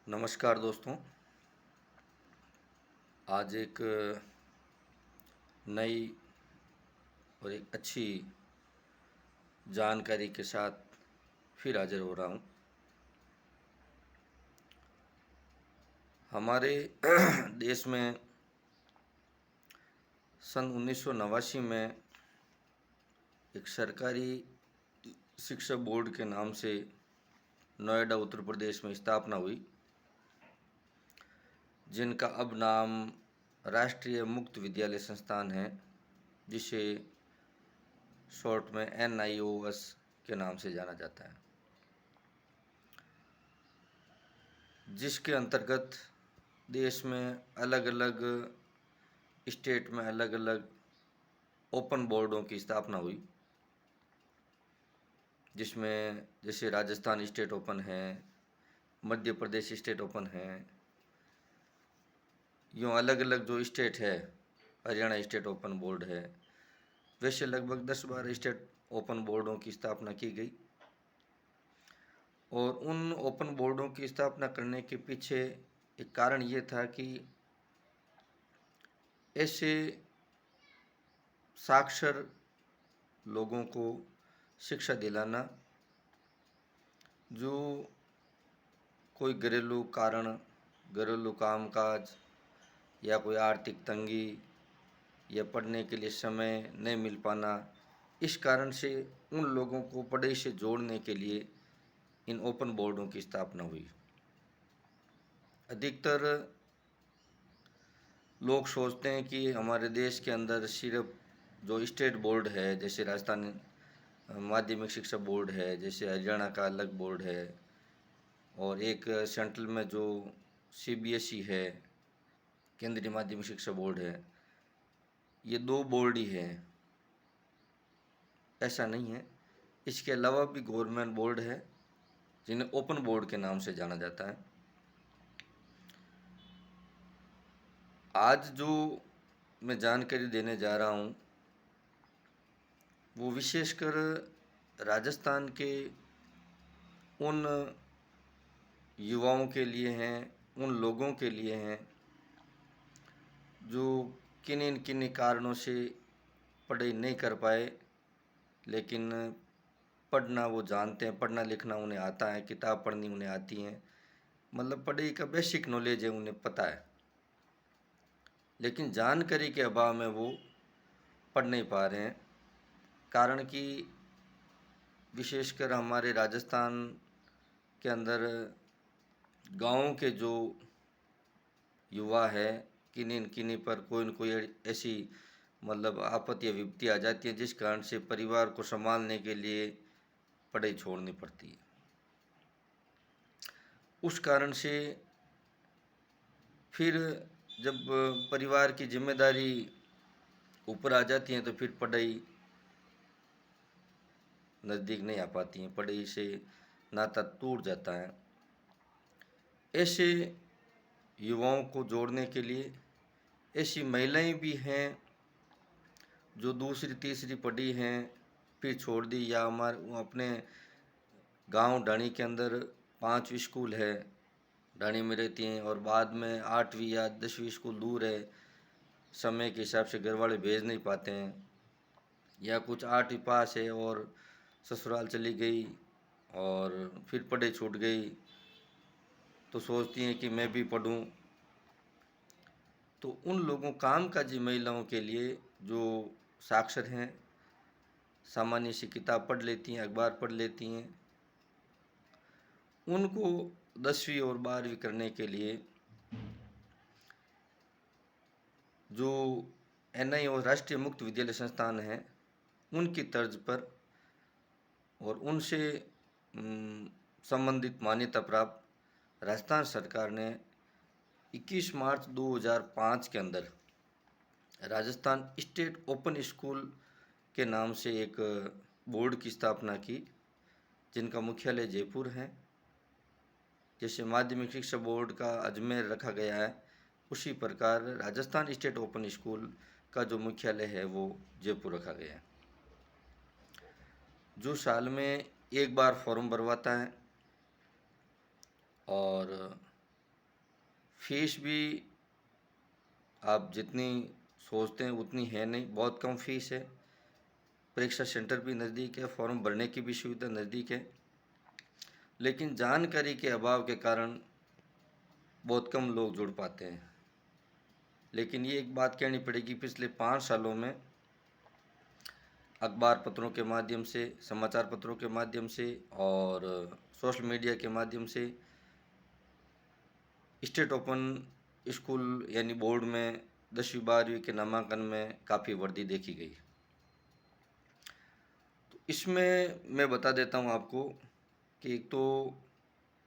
नमस्कार दोस्तों। आज एक नई और एक अच्छी जानकारी के साथ फिर हाजिर हो रहा हूँ। हमारे देश में सन 1989 में एक सरकारी शिक्षा बोर्ड के नाम से नोएडा उत्तर प्रदेश में स्थापना हुई, जिनका अब नाम राष्ट्रीय मुक्त विद्यालय संस्थान है, जिसे शॉर्ट में NIOS के नाम से जाना जाता है, जिसके अंतर्गत देश में अलग अलग स्टेट में अलग अलग ओपन बोर्डों की स्थापना हुई, जिसमें जैसे राजस्थान स्टेट ओपन है, मध्य प्रदेश स्टेट ओपन है, यूँ अलग अलग जो स्टेट है, हरियाणा स्टेट ओपन बोर्ड है, वैसे लगभग 10-12 स्टेट ओपन बोर्डों की स्थापना की गई। और उन ओपन बोर्डों की स्थापना करने के पीछे एक कारण ये था कि ऐसे साक्षर लोगों को शिक्षा दिलाना जो कोई घरेलू कारण, घरेलू कामकाज या कोई आर्थिक तंगी या पढ़ने के लिए समय नहीं मिल पाना, इस कारण से उन लोगों को पढ़ाई से जोड़ने के लिए इन ओपन बोर्डों की स्थापना हुई। अधिकतर लोग सोचते हैं कि हमारे देश के अंदर सिर्फ जो स्टेट बोर्ड है, जैसे राजस्थान माध्यमिक शिक्षा बोर्ड है, जैसे हरियाणा का अलग बोर्ड है, और एक सेंट्रल में जो CBSE है, केंद्रीय माध्यमिक शिक्षा बोर्ड है, ये 2 बोर्ड ही हैं। ऐसा नहीं है, इसके अलावा भी गवर्नमेंट बोर्ड है, जिन्हें ओपन बोर्ड के नाम से जाना जाता है। आज जो मैं जानकारी देने जा रहा हूँ, वो विशेषकर राजस्थान के उन युवाओं के लिए हैं, उन लोगों के लिए हैं जो किन्हीं कारणों से पढ़ाई नहीं कर पाए, लेकिन पढ़ना वो जानते हैं, पढ़ना लिखना उन्हें आता है, किताब पढ़नी उन्हें आती है, मतलब पढ़ाई का बेसिक नॉलेज है, उन्हें पता है, लेकिन जानकारी के अभाव में वो पढ़ नहीं पा रहे हैं। कारण कि विशेषकर हमारे राजस्थान के अंदर गाँव के जो युवा है, किन्हीं पर कोई न कोई ऐसी मतलब आपत्ति या विपत्ति आ जाती है, जिस कारण से परिवार को संभालने के लिए पढ़ाई छोड़नी पड़ती है। उस कारण से फिर जब परिवार की जिम्मेदारी ऊपर आ जाती है, तो फिर पढ़ाई नज़दीक नहीं आ पाती है, पढ़ाई से नाता टूट जाता है। ऐसे युवाओं को जोड़ने के लिए ऐसी महिलाएं भी हैं जो दूसरी तीसरी पढ़ी हैं, फिर छोड़ दी, या हमारे अपने गांव ढाणी के अंदर 5 स्कूल है, ढाणी में रहती हैं, और बाद में 8वीं या 10वीं स्कूल दूर है, समय के हिसाब से घर वाले भेज नहीं पाते हैं, या कुछ 8वीं पास है और ससुराल चली गई और फिर पढ़ाई छूट गई, तो सोचती हैं कि मैं भी पढ़ूं। तो उन लोगों, कामकाजी महिलाओं के लिए जो साक्षर हैं, सामान्य सी किताब पढ़ लेती हैं, अखबार पढ़ लेती हैं, उनको 10वीं और 12वीं करने के लिए जो NI और राष्ट्रीय मुक्त विद्यालय संस्थान हैं, उनकी तर्ज पर और उनसे संबंधित मान्यता प्राप्त राजस्थान सरकार ने 21 मार्च 2005 के अंदर राजस्थान स्टेट ओपन स्कूल के नाम से एक बोर्ड की स्थापना की, जिनका मुख्यालय जयपुर है। जैसे माध्यमिक शिक्षा बोर्ड का अजमेर रखा गया है, उसी प्रकार राजस्थान स्टेट ओपन स्कूल का जो मुख्यालय है वो जयपुर रखा गया है, जो साल में एक बार फॉर्म भरवाता है और फीस भी आप जितनी सोचते हैं उतनी है नहीं, बहुत कम फीस है। परीक्षा सेंटर भी नज़दीक है, फॉर्म भरने की भी सुविधा नज़दीक है, लेकिन जानकारी के अभाव के कारण बहुत कम लोग जुड़ पाते हैं। लेकिन ये एक बात कहनी पड़ेगी, पिछले 5 सालों में अखबार पत्रों के माध्यम से, समाचार पत्रों के माध्यम से और सोशल मीडिया के माध्यम से स्टेट ओपन स्कूल यानी बोर्ड में 10वीं 12वीं के नामांकन में काफ़ी वृद्धि देखी गई। तो इसमें मैं बता देता हूँ आपको कि एक तो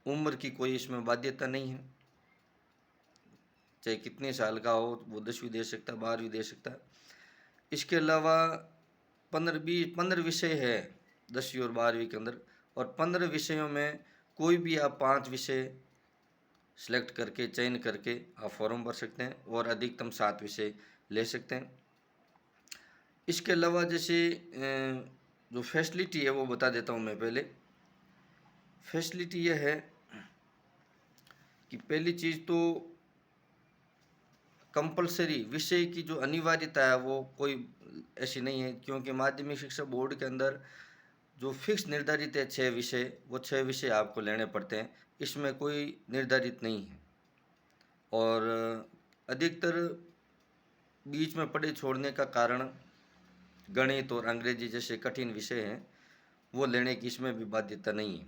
उम्र की कोई इसमें बाध्यता नहीं है, चाहे कितने साल का हो वो 10वीं दे सकता है, 12वीं दे सकता है। इसके अलावा 15 विषय है 10वीं और 12वीं के अंदर, और 15 विषयों में कोई भी आप 5 विषय सेलेक्ट करके, चयन करके आप फॉर्म भर सकते हैं और अधिकतम 7 विषय ले सकते हैं। इसके अलावा जैसे जो फैसिलिटी है वो बता देता हूँ मैं पहले। फैसिलिटी ये है कि पहली चीज़ तो कंपलसरी विषय की जो अनिवार्यता है वो कोई ऐसी नहीं है, क्योंकि माध्यमिक शिक्षा बोर्ड के अंदर जो फिक्स निर्धारित है 6 विषय, वो 6 विषय आपको लेने पड़ते हैं, इसमें कोई निर्धारित नहीं है। और अधिकतर बीच में पढ़े छोड़ने का कारण गणित और अंग्रेजी जैसे कठिन विषय हैं, वो लेने की इसमें भी बाध्यता नहीं है।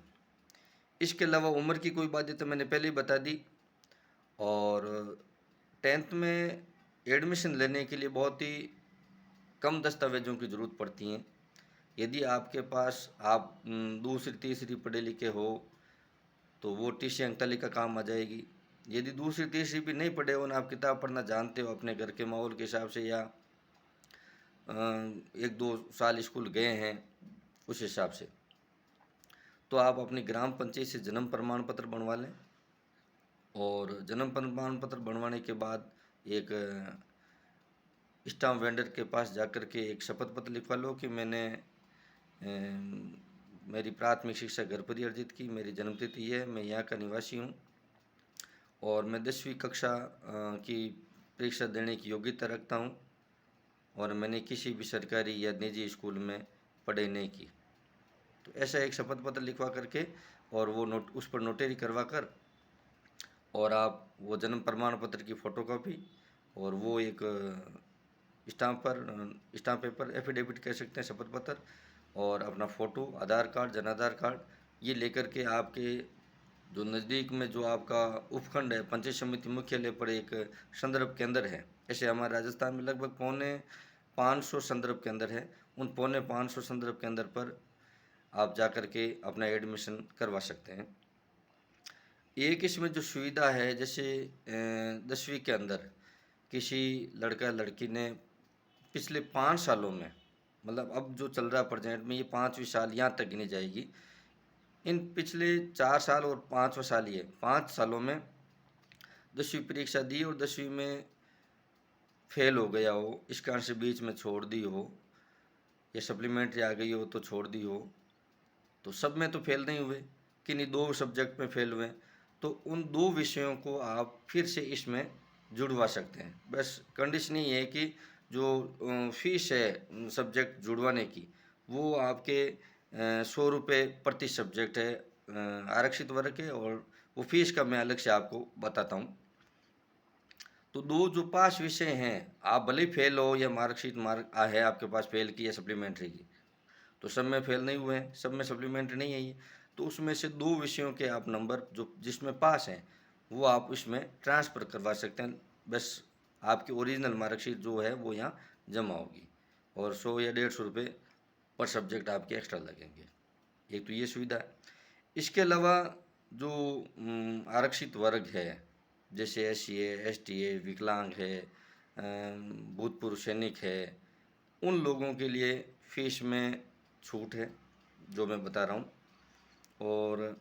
इसके अलावा उम्र की कोई बाध्यता मैंने पहले ही बता दी। और 10th में एडमिशन लेने के लिए बहुत ही कम दस्तावेज़ों की ज़रूरत पड़ती हैं। यदि आपके पास आप दूसरी तीसरी पढ़े लिखे हो तो वो टीसी अंक तालिका काम आ जाएगी। यदि दूसरी तीसरी भी नहीं पढ़े हो ना, आप किताब पढ़ना जानते हो अपने घर के माहौल के हिसाब से, या 1-2 साल स्कूल गए हैं उस हिसाब से, तो आप अपनी ग्राम पंचायत से जन्म प्रमाण पत्र बनवा लें। और जन्म प्रमाण पत्र बनवाने के बाद एक स्टाम्प वेंडर के पास जाकर के एक शपथ पत्र लिखवा लो कि मैंने मेरी प्राथमिक शिक्षा घर पर ही अर्जित की, मेरी जन्मतिथि है, मैं यहाँ का निवासी हूँ और मैं 10वीं कक्षा की परीक्षा देने की योग्यता रखता हूँ और मैंने किसी भी सरकारी या निजी स्कूल में पढ़ाई नहीं की। तो ऐसा एक शपथ पत्र लिखवा करके और वो उस पर नोटरी करवा कर, और आप वो जन्म प्रमाण पत्र की फ़ोटोकॉपी और वो एक स्टाम्प पेपर, एफिडेविट कह सकते हैं, शपथ पत्र, और अपना फ़ोटो, आधार कार्ड, जन आधार कार्ड, ये लेकर के आपके जो नज़दीक में जो आपका उपखंड है, पंचायत समिति मुख्यालय पर एक संदर्भ केंद्र है। ऐसे हमारे राजस्थान में लगभग 450 संदर्भ केंद्र है। उन 450 संदर्भ केंद्र पर आप जा कर के अपना एडमिशन करवा सकते हैं। एक इसमें जो सुविधा है, जैसे 10वीं के अंदर किसी लड़का लड़की ने पिछले 5 सालों में, मतलब अब जो चल रहा प्रेजेंट में, ये 5वीं साल यहाँ तक गिनी जाएगी, इन पिछले 4 साल और 5वां साल, ये 5 सालों में 10वीं परीक्षा दी और 10वीं में फेल हो गया हो, इस कारण से बीच में छोड़ दी हो, या सप्लीमेंट्री आ गई हो तो छोड़ दी हो, तो सब में तो फेल नहीं हुए, किन्हीं 2 सब्जेक्ट में फेल हुए, तो उन 2 विषयों को आप फिर से इसमें जुड़वा सकते हैं। बस कंडीशन ये है कि जो फीस है सब्जेक्ट जुड़वाने की, वो आपके 100 रुपये प्रति सब्जेक्ट है, आरक्षित वर्ग है, और वो फीस का मैं अलग से आपको बताता हूँ। तो 2 जो पास विषय हैं, आप भले ही फेल हो या मार्कशीट है आपके पास फेल की या सप्लीमेंट्री की, तो सब में फेल नहीं हुए हैं, सब में सप्लीमेंट्री नहीं है ये, तो उसमें से 2 विषयों के आप नंबर जो जिसमें पास हैं वो आप उसमें ट्रांसफ़र करवा सकते हैं। बस आपकी ओरिजिनल मार्कशीट जो है वो यहाँ जमा होगी, और 100 या 150 रुपये पर सब्जेक्ट आपके एक्स्ट्रा लगेंगे। एक तो ये सुविधा है। इसके अलावा जो आरक्षित वर्ग है, जैसे SC है, ST है, विकलांग है, भूतपूर्व सैनिक है, उन लोगों के लिए फीस में छूट है जो मैं बता रहा हूँ। और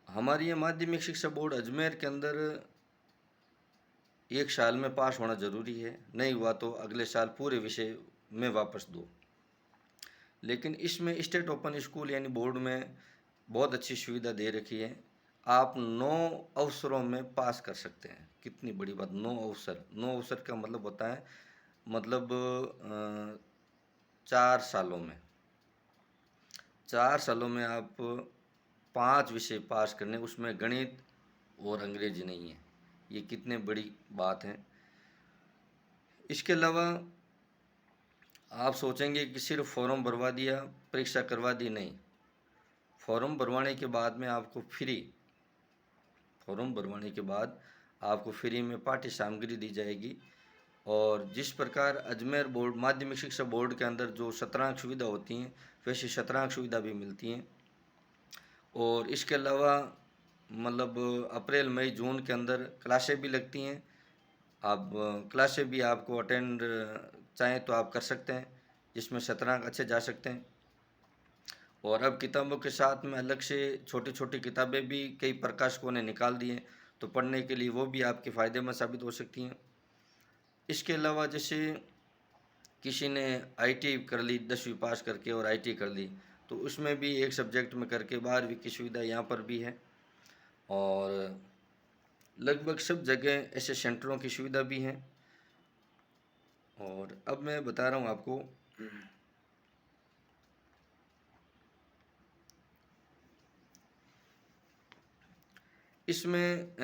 हमारी ये माध्यमिक शिक्षा बोर्ड अजमेर के अंदर 1 साल में पास होना ज़रूरी है, नहीं हुआ तो अगले साल पूरे विषय में वापस दो। लेकिन इसमें स्टेट ओपन स्कूल यानी बोर्ड में बहुत अच्छी सुविधा दे रखी है। आप 9 अवसरों में पास कर सकते हैं। कितनी बड़ी बात, 9 अवसर। 9 अवसर का मतलब होता है, मतलब 4 सालों में, 4 सालों में आप 5 विषय पास करने, उसमें गणित और अंग्रेजी नहीं है। ये कितने बड़ी बात है। इसके अलावा आप सोचेंगे कि सिर्फ फॉर्म भरवा दिया, परीक्षा करवा दी, नहीं। फॉर्म भरवाने के बाद में आपको फ्री, फॉर्म भरवाने के बाद आपको फ्री में पाठ्य सामग्री दी जाएगी। और जिस प्रकार अजमेर बोर्ड माध्यमिक शिक्षा बोर्ड के अंदर जो शतरंज सुविधा होती हैं, वैसे शतरंज सुविधा भी मिलती हैं। और इसके अलावा मतलब अप्रैल मई जून के अंदर क्लासें भी लगती हैं। आप क्लासें भी आपको अटेंड चाहें तो आप कर सकते हैं, जिसमें शतरंज अच्छे जा सकते हैं। और अब किताबों के साथ में अलग से छोटी छोटी किताबें भी कई प्रकाशकों ने निकाल दी हैं, तो पढ़ने के लिए वो भी आपके फ़ायदेमंद साबित हो सकती हैं। इसके अलावा जैसे किसी ने आईटी कर ली, 10वीं पास करके और आईटी कर ली, तो उसमें भी एक सब्जेक्ट में करके 12वीं की सुविधा यहाँ पर भी है। और लगभग सब जगह ऐसे सेंटरों की सुविधा भी है। और अब मैं बता रहा हूँ आपको, इसमें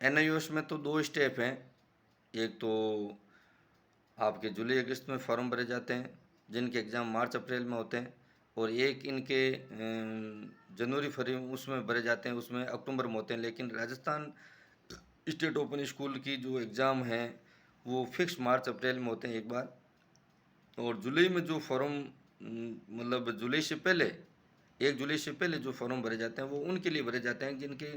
एनआईओएस में तो 2 स्टेप हैं। एक तो आपके जुलाई अगस्त में फॉर्म भरे जाते हैं, जिनके एग्ज़ाम मार्च अप्रैल में होते हैं। और एक इनके जनवरी फरवरी उसमें भरे जाते हैं, उसमें अक्टूबर में होते हैं। लेकिन राजस्थान स्टेट ओपन स्कूल की जो एग्ज़ाम हैं वो फिक्स मार्च अप्रैल में होते हैं एक बार। और जुलाई में जो फॉर्म मतलब जुलाई से पहले, 1 जुलाई से पहले जो फॉर्म भरे जाते हैं वो उनके लिए भरे जाते हैं जिनके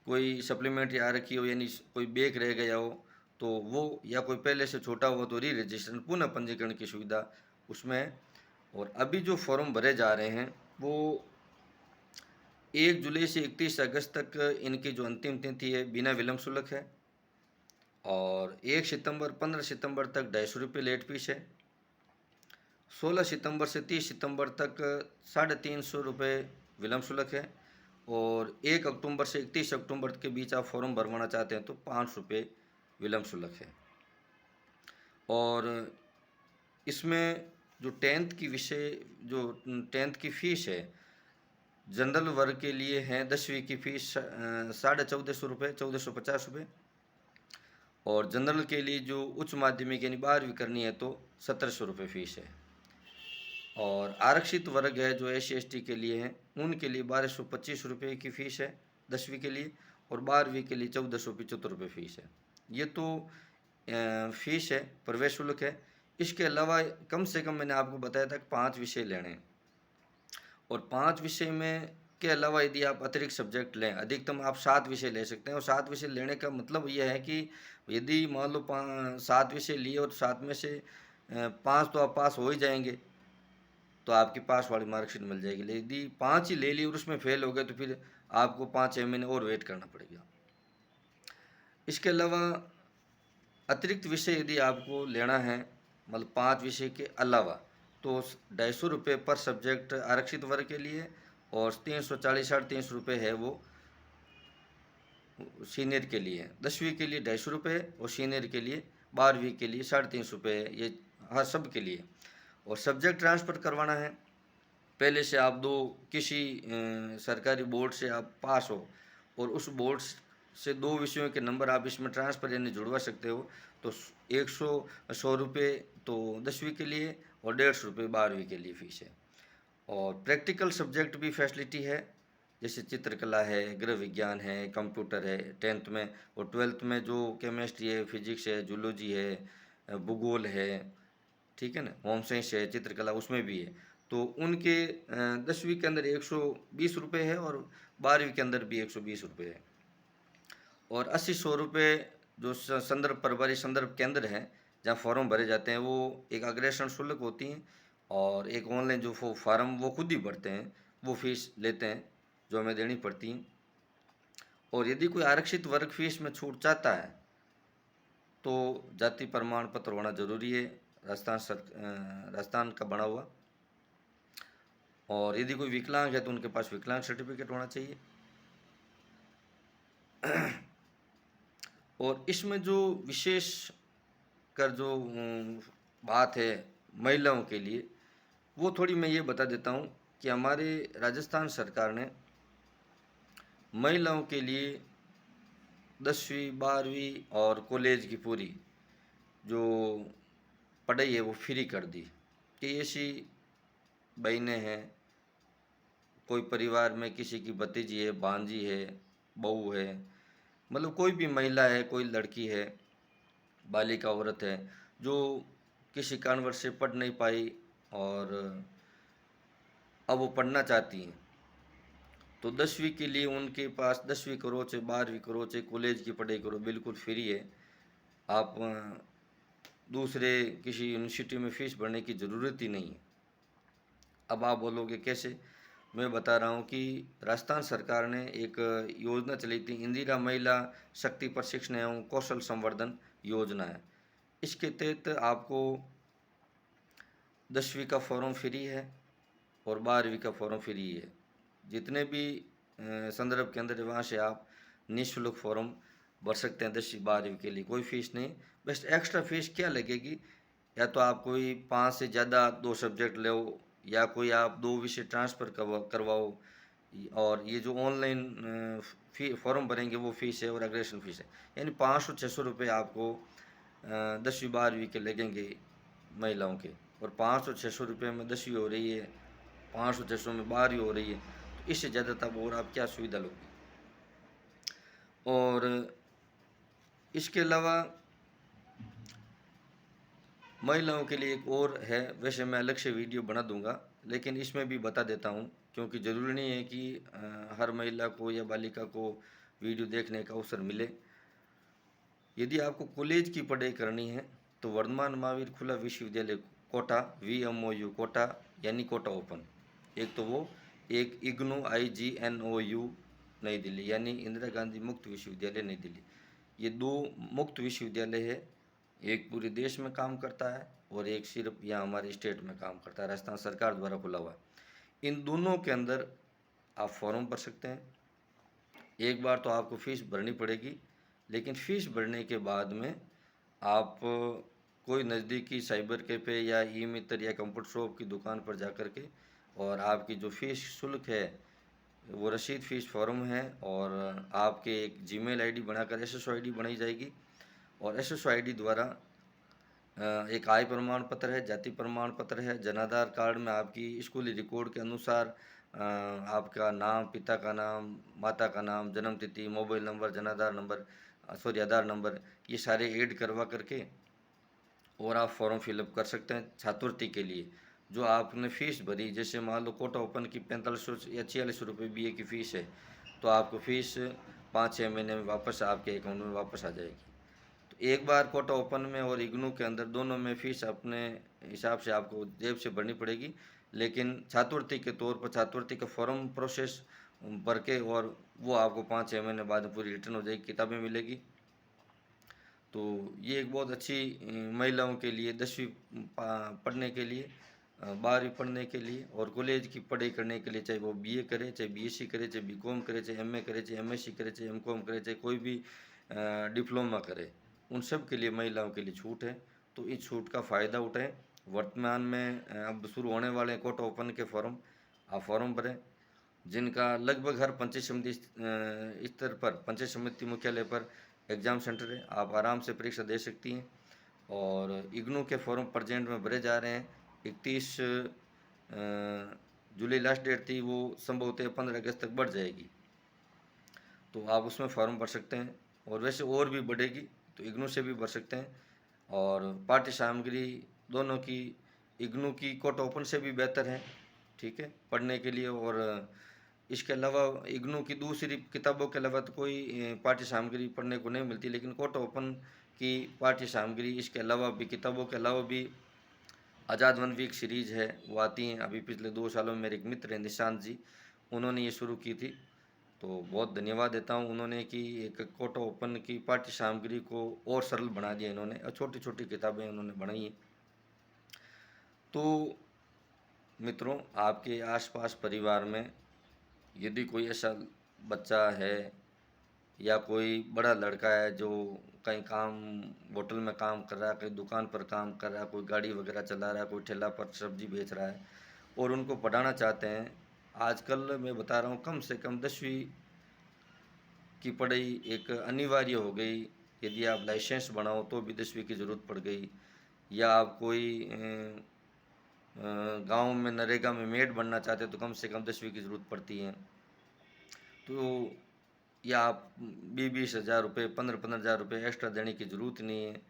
कोई सप्लीमेंट्री आ रखी हो, यानी कोई बैक रह गया हो तो वो, या कोई पहले से छोटा हुआ तो री रजिस्ट्रेशन पुनः पंजीकरण की सुविधा उसमें है। और अभी जो फॉर्म भरे जा रहे हैं वो 1 जुलाई से 31 अगस्त तक इनकी जो अंतिम तिथि है बिना विलम्ब शुल्क है। और 1 सितंबर 15 सितंबर तक 250 रुपये लेट फीस है। 16 सितंबर से 30 सितंबर तक 350 रुपये विलम्ब शुल्क है। और 1 अक्टूबर से 31 अक्टूबर के बीच आप फॉर्म भरवाना चाहते हैं तो 5 रुपये विलम्ब शुल्क है। और इसमें जो 10th की विषय, जो 10th की फीस है, जनरल वर्ग के लिए है 10वीं की फीस 1450 रुपये, 1450 रुपये। और जनरल के लिए जो उच्च माध्यमिक यानी 12वीं करनी है तो 1700 रुपये फीस है। और आरक्षित वर्ग है जो SC ST के लिए हैं, उनके लिए 1225 रुपये की फ़ीस है 10वीं के लिए। और 12वीं के लिए 1475 रुपये फीस है। ये तो फीस है, प्रवेश शुल्क है। इसके अलावा कम से कम मैंने आपको बताया था कि 5 विषय लेने हैं। और 5 विषय में के अलावा यदि आप अतिरिक्त सब्जेक्ट लें, अधिकतम आप 7 विषय ले सकते हैं। और 7 विषय लेने का मतलब यह है कि यदि मान लो 7 विषय लिए और 7 में से 5 तो आप पास हो ही जाएंगे, तो आपकी पास वाली मार्कशीट मिल जाएगी। यदि 5 ही ले ली और उसमें फेल हो गए तो फिर आपको 5-6 महीने और वेट करना पड़ेगा। इसके अलावा अतिरिक्त विषय यदि आपको लेना है, मतलब 5 विषय के अलावा, तो 250 रुपये पर सब्जेक्ट आरक्षित वर्ग के लिए। और 340-350 रुपये है वो सीनियर के लिए। 10वीं के लिए 250 रुपये और सीनियर के लिए 12वीं के लिए 350 रुपये है। ये हर सब के लिए। और सब्जेक्ट ट्रांसफ़र करवाना है, पहले से आप किसी सरकारी बोर्ड से आप पास हो और उस बोर्ड से 2 विषयों के नंबर आप इसमें ट्रांसफ़र यानी जुड़वा सकते हो, तो 100 तो 10वीं के लिए और 150 रुपये 12वीं के लिए फ़ीस है। और प्रैक्टिकल सब्जेक्ट भी फैसिलिटी है, जैसे चित्रकला है, गृह विज्ञान है, कंप्यूटर है 10th में। और 12th में जो केमिस्ट्री है, फिजिक्स है, जूलॉजी है, भूगोल है, ठीक है ना, होम साइंस है, चित्रकला उसमें भी है। तो उनके 10वीं के अंदर 120 रुपये है और 12वीं के अंदर भी 120 रुपये है। और 80-100 रुपये जो संदर्भ प्रभारी संदर्भ केंद्र है जहाँ फॉर्म भरे जाते हैं, वो एक अग्रेषण शुल्क होती हैं। और एक ऑनलाइन जो फार्म वो खुद ही भरते हैं, वो फीस लेते हैं जो हमें देनी पड़ती है। और यदि कोई आरक्षित वर्ग फीस में छूट चाहता है तो जाति प्रमाण पत्र होना जरूरी है, राजस्थान का बना हुआ। और यदि कोई विकलांग है तो उनके पास विकलांग सर्टिफिकेट होना चाहिए। और इसमें जो विशेष कर जो बात है महिलाओं के लिए, वो थोड़ी मैं ये बता देता हूँ कि हमारे राजस्थान सरकार ने महिलाओं के लिए 10वीं 12वीं और कॉलेज की पूरी जो पढ़ाई है वो फ्री कर दी। कि ऐसी बहनें हैं, कोई परिवार में किसी की भतीजी है, भांजी है, बहू है, मतलब कोई भी महिला है, कोई लड़की है, बालिका औरत है, जो किसी कारणवश से पढ़ नहीं पाई और अब वो पढ़ना चाहती हैं, तो 10वीं के लिए उनके पास 10वीं करो चाहे 12वीं करो चाहे कॉलेज की पढ़ाई करो, बिल्कुल फ्री है। आप दूसरे किसी यूनिवर्सिटी में फ़ीस भरने की ज़रूरत ही नहीं है। अब आप बोलोगे कैसे? मैं बता रहा हूँ कि राजस्थान सरकार ने एक योजना चलाई थी, इंदिरा महिला शक्ति प्रशिक्षण एवं कौशल संवर्धन योजना है। इसके तहत आपको 10वीं का फॉर्म फ्री है और 12वीं का फॉर्म फ्री है। जितने भी संदर्भ केंद्र है वहाँ से आप निःशुल्क फॉर्म भर सकते हैं 10वीं 12वीं के लिए, कोई फीस नहीं। बस एक्स्ट्रा फीस क्या लगेगी, या तो आप कोई 5 से ज़्यादा 2 सब्जेक्ट लो, या कोई आप 2 विषय ट्रांसफ़र करवाओ, और ये जो ऑनलाइन फी फॉर्म भरेंगे वो फीस है, और अग्रेशन फीस है, यानी 500-600 रुपये आपको 10वीं 12वीं के लगेंगे महिलाओं के। और 500-600 रुपये में 10वीं हो रही है, 500-600 में 12वीं हो रही है, तो इससे ज़्यादा तब और आप क्या सुविधा लोगे। और इसके अलावा महिलाओं के लिए एक और है, वैसे मैं अलग से वीडियो बना दूंगा, लेकिन इसमें भी बता देता हूँ, क्योंकि ज़रूरी नहीं है कि हर महिला को या बालिका को वीडियो देखने का अवसर मिले। यदि आपको कॉलेज की पढ़ाई करनी है तो वर्धमान महावीर खुला विश्वविद्यालय कोटा, VMOU कोटा, यानी कोटा ओपन, एक तो वो, एक इग्नू IGNOU नई दिल्ली, यानी इंदिरा गांधी मुक्त विश्वविद्यालय नई दिल्ली। ये 2 मुक्त विश्वविद्यालय है, एक पूरे देश में काम करता है और एक सिर्फ यहाँ हमारे स्टेट में काम करता है, राजस्थान सरकार द्वारा खुला हुआ है। इन दोनों के अंदर आप फॉर्म भर सकते हैं। एक बार तो आपको फ़ीस भरनी पड़ेगी, लेकिन फ़ीस भरने के बाद में आप कोई नज़दीकी साइबर कैफ़े या ई मित्र या कंप्यूटर शॉप की दुकान पर जा कर के, और आपकी जो फ़ीस शुल्क है वो रसीद फ़ीस फॉर्म है, और आपके एक जीमेल आईडी बनाकर SSO आईडी बनाई जाएगी, और SSO आईडी द्वारा एक आय प्रमाण पत्र है, जाति प्रमाण पत्र है, जनाधार कार्ड में आपकी स्कूली रिकॉर्ड के अनुसार आपका नाम, पिता का नाम, माता का नाम, जन्म तिथि, मोबाइल नंबर, जनाधार नंबर, सॉरी आधार नंबर, ये सारे ऐड करवा करके और आप फॉर्म फिलअप कर सकते हैं छात्रवृत्ति के लिए। जो आपने फ़ीस भरी, जैसे मान लो कोटा ओपन की 4500 या 4600 रुपये BA की फ़ीस है, तो आपको फ़ीस 5-6 महीने में वापस आपके अकाउंट में वापस आ जाएगी। तो एक बार कोटा ओपन में और इग्नू के अंदर दोनों में फ़ीस अपने हिसाब से आपको जेब से भरनी पड़ेगी, लेकिन छात्रवृत्ति के तौर पर छात्रवृत्ति का फॉर्म प्रोसेस भर के, और वो आपको 5-6 महीने बाद पूरी रिटर्न हो जाएगी, किताबें मिलेगी। तो ये एक बहुत अच्छी महिलाओं के लिए 10वीं पढ़ने के लिए, 12वीं पढ़ने के लिए और कॉलेज की पढ़ाई करने के लिए, चाहे वो BA करे, चाहे BSc करे, चाहे BCom करे, चाहे MA करे, चाहे MSc करे, चाहे MCom करे, चाहे कोई भी डिप्लोमा करे, उन सब के लिए महिलाओं के लिए छूट है। तो इस छूट का फ़ायदा उठाएं। वर्तमान में अब शुरू होने वाले हैं कोटा ओपन के फॉर्म, आप फॉर्म भरें, जिनका लगभग हर पंचायत समिति स्तर पर, पंचायत समिति मुख्यालय पर एग्ज़ाम सेंटर है, आप आराम से परीक्षा दे सकती हैं। और इग्नू के फॉर्म प्रजेंट में भरे जा रहे हैं। 31 जुलाई लास्ट डेट थी, वो संभवतः 15 अगस्त तक बढ़ जाएगी, तो आप उसमें फॉर्म भर सकते हैं। और वैसे और भी बढ़ेगी तो इग्नू से भी भर सकते हैं। और पाठ्य सामग्री दोनों की इग्नू की कोटा ओपन से भी बेहतर है, ठीक है, पढ़ने के लिए। और इसके अलावा इग्नू की दूसरी किताबों के अलावा तो कोई पाठ्य सामग्री पढ़ने को नहीं मिलती, लेकिन कोटा ओपन की पाठ्य सामग्री इसके अलावा भी, किताबों के अलावा भी आज़ाद वन वीक सीरीज़ है वो आती हैं। अभी पिछले 2 सालों में मेरे एक मित्र हैं निशांत जी, उन्होंने ये शुरू की थी, तो बहुत धन्यवाद देता हूँ उन्होंने कि एक कोटा ओपन की पाठ्य सामग्री को और सरल बना दिया इन्होंने, और छोटी छोटी किताबें उन्होंने बनाई हैं। तो मित्रों, आपके आसपास परिवार में यदि कोई ऐसा बच्चा है या कोई बड़ा लड़का है जो कहीं काम, होटल में काम कर रहा है, कहीं दुकान पर काम कर रहा है, कोई गाड़ी वगैरह चला रहा है, कोई ठेला पर सब्जी बेच रहा है और उनको पढ़ाना चाहते हैं, आजकल मैं बता रहा हूँ कम से कम 10वीं की पढ़ाई एक अनिवार्य हो गई। यदि आप लाइसेंस बनाओ तो भी 10वीं की ज़रूरत पड़ गई। या आप कोई गांव में नरेगा में मेड बनना चाहते तो कम से कम 10वीं की ज़रूरत पड़ती है। तो या आप 20,000 रुपये, 15,000 रुपये एक्स्ट्रा देने की ज़रूरत नहीं है।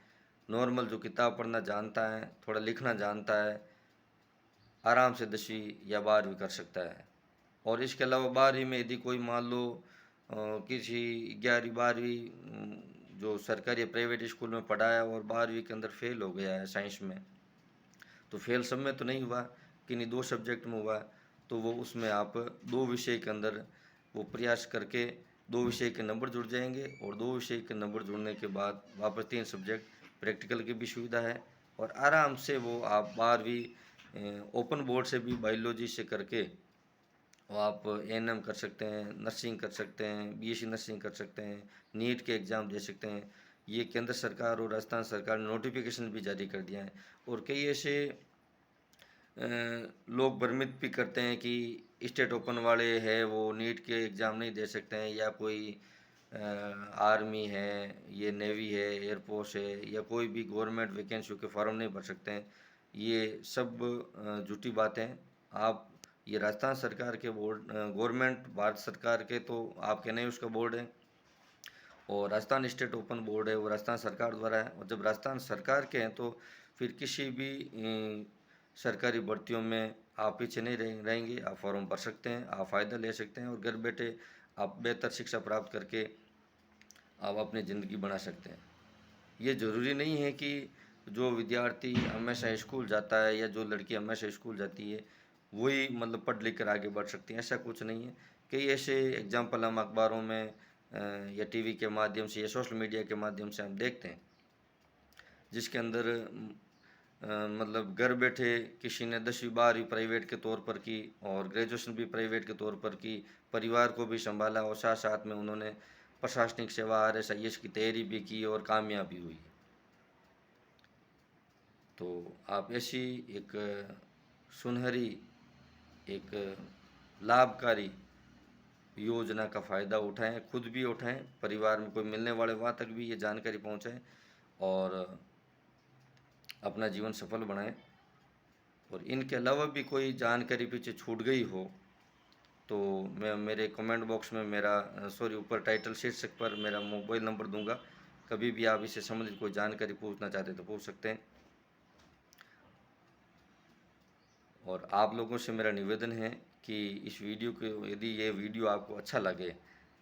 नॉर्मल जो किताब पढ़ना जानता है, थोड़ा लिखना जानता है, आराम से 10वीं या 12वीं कर सकता है। और इसके अलावा 12वीं में यदि कोई मान लो किसी 11वीं 12वीं जो सरकारी या प्राइवेट स्कूल में पढ़ा है और 12वीं के अंदर फेल हो गया है साइंस में, तो फेल सब में तो नहीं हुआ, किन्हीं 2 सब्जेक्ट में हुआ, तो वो उसमें आप 2 विषय के अंदर वो प्रयास करके 2 विषय के नंबर जुड़ जाएंगे और 2 विषय के नंबर जुड़ने के बाद वापस 3 सब्जेक्ट प्रैक्टिकल की भी सुविधा है और आराम से वो आप 12वीं ओपन बोर्ड से भी बायोलॉजी से करके वो आप एएनएम कर सकते हैं, नर्सिंग कर सकते हैं, बीएससी नर्सिंग कर सकते हैं, नीट के एग्ज़ाम दे सकते हैं। ये केंद्र सरकार और राजस्थान सरकार ने नोटिफिकेशन भी जारी कर दिया है। और कई ऐसे लोग भ्रमित भी करते हैं कि स्टेट ओपन वाले हैं वो नीट के एग्ज़ाम नहीं दे सकते हैं, या कोई आर्मी है, ये नेवी है, एयरफोर्स है, या कोई भी गवर्नमेंट वैकेंसियों के फॉर्म नहीं भर सकते हैं। ये सब झूठी बातें हैं। आप ये राजस्थान सरकार के बोर्ड, गवर्नमेंट भारत सरकार के तो आपके नहीं उसका बोर्ड है, और राजस्थान स्टेट ओपन बोर्ड है वो राजस्थान सरकार द्वारा है। और जब राजस्थान सरकार के हैं तो फिर किसी भी सरकारी भर्तियों में आप पीछे नहीं रहेंगे, आप फॉर्म भर सकते हैं, आप फ़ायदा ले सकते हैं और घर बैठे आप बेहतर शिक्षा प्राप्त करके आप अपनी ज़िंदगी बना सकते हैं। ये ज़रूरी नहीं है कि जो विद्यार्थी हमेशा स्कूल जाता है या जो लड़की हमेशा स्कूल जाती है वही मतलब पढ़ लिख कर आगे बढ़ सकती हैं, ऐसा कुछ नहीं है। कई ऐसे एग्जाम्पल हम अखबारों में या टीवी के माध्यम से या सोशल मीडिया के माध्यम से हम देखते हैं, जिसके अंदर मतलब घर बैठे किसी ने 10वीं 12वीं प्राइवेट के तौर पर की और ग्रेजुएशन भी प्राइवेट के तौर पर की, परिवार को भी संभाला और साथ साथ में उन्होंने प्रशासनिक सेवा RS IS की तैयारी भी की और कामयाब भी हुई। तो आप ऐसी एक सुनहरी, एक लाभकारी योजना का फ़ायदा उठाएं, खुद भी उठाएं, परिवार में कोई मिलने वाले वहाँ तक भी ये जानकारी पहुँचाएं और अपना जीवन सफल बनाएं। और इनके अलावा भी कोई जानकारी पीछे छूट गई हो तो मैं मेरे कमेंट बॉक्स में मेरा ऊपर टाइटल शीर्षक पर मेरा मोबाइल नंबर दूंगा। कभी भी आप इससे संबंधित कोई जानकारी पूछना चाहते तो पूछ सकते हैं। और आप लोगों से मेरा निवेदन है कि इस वीडियो को, यदि ये वीडियो आपको अच्छा लगे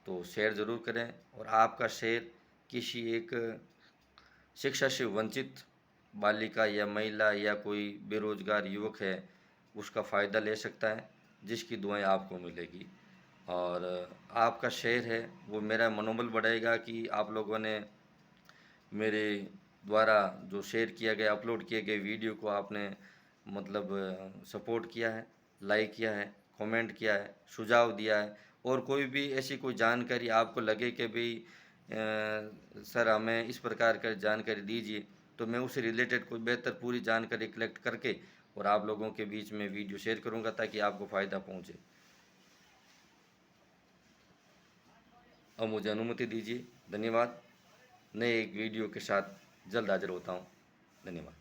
तो शेयर ज़रूर करें, और आपका शेयर किसी एक शिक्षा से वंचित बालिका या महिला या कोई बेरोजगार युवक है उसका फ़ायदा ले सकता है, जिसकी दुआएं आपको मिलेगी। और आपका शेयर है वो मेरा मनोबल बढ़ाएगा कि आप लोगों ने मेरे द्वारा जो शेयर किया गया, अपलोड किए गए वीडियो को आपने मतलब सपोर्ट किया है, लाइक किया है, कमेंट किया है, सुझाव दिया है। और कोई भी ऐसी कोई जानकारी आपको लगे कि भाई सर हमें इस प्रकार का जानकारी दीजिए, तो मैं उससे रिलेटेड कोई बेहतर पूरी जानकारी कलेक्ट करके और आप लोगों के बीच में वीडियो शेयर करूंगा ताकि आपको फ़ायदा पहुंचे। अब मुझे अनुमति दीजिए। धन्यवाद। नए एक वीडियो के साथ जल्द हाजिर होता हूँ। धन्यवाद।